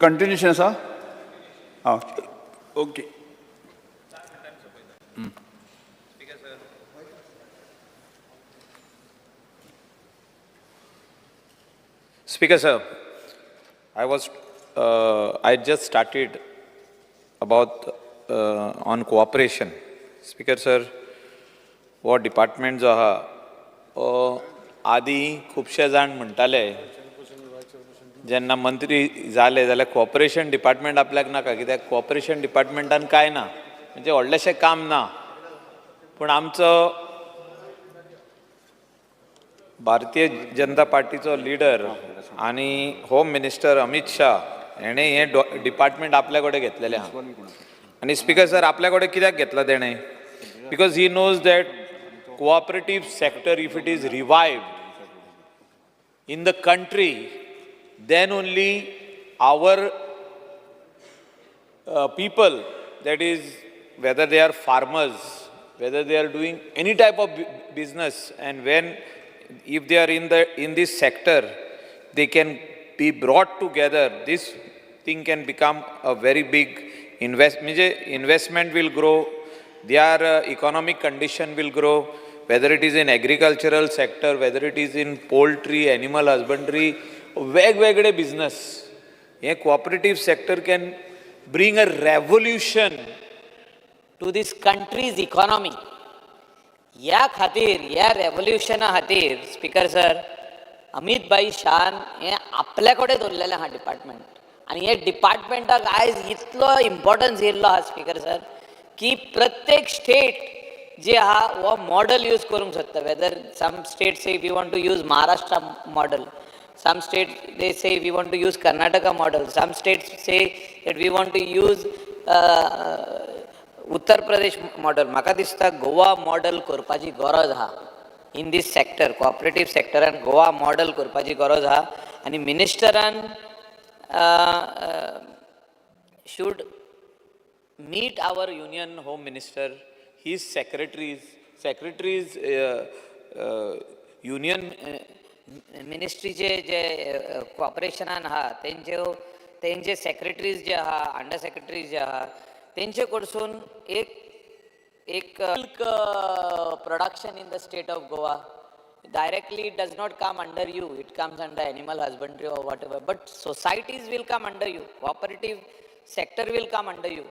Continuation आसा? हां okay. Speaker sir, I just started about on cooperation. Speaker sir, वो department जो आहा आदीं खुबशे जाण म्हणटाले जेन्ना मंत्री जाले जाल्यार कॉपरेशन डिपार्टमेंट आपल्याक नाका, कित्याक कॉपरेशन डिपार्टमेंटान कांय ना, म्हणजे व्हडलेशें काम ना. पूण आमचो भारतीय जनता पार्टीचो लिडर आनी होम मिनिस्टर अमित शाह हेणें हें डिपार्टमेंट आपल्या कडेन घेतलेलें आहा. आनी स्पीकर सर, आपल्या कडेन कित्याक घेतला तेणें? Because he knows that cooperative sector, if it is revived in the country, then only our people, that is, whether they are farmers, whether they are doing any type of business, and if they are in this sector, they can be brought together. This thing can become a very big investment will grow, their economic condition will grow, whether it is in agricultural sector, whether it is in poultry, animal husbandry, वेगवेगळे business. A cooperative sector can bring a revolution to this country's economy. या खातीर, या रेव्होल्युशना खातीर speaker sir, Amit भाई शान हे आपल्या कडेन दवरलेलें आहा डिपार्टमेंट. आनी हे डिपार्टमेंटाक आयज इतलो इम्पॉर्टन्स येयल्लो आहा स्पीकर सर, की प्रत्येक स्टेट जे आहा वो मॉडल यूज करूंक सोदता. Whether some state say we want to use Maharashtra model, some states they say we want to use Karnataka model, some states say that we want to use Uttar Pradesh model. म्हाका दिसता Goa model करपाची गरज आहा इन दीस sector, cooperative सेक्टरान Goa model करपाची गरज आहा. आनी मिनिस्टरान should meet our union home minister, his secretaries union मिनिस्ट्रीचे जे कॉपरेशनान आहा तेंचे सेक्रेटरीज जे आहा, अंडर सेक्रेटरीज जे आहा, तेंचे कडसून एक milk production in the state of Goa directly it does not come under you, it comes under animal husbandry or whatever, but societies will come under you, cooperative sector will come under you.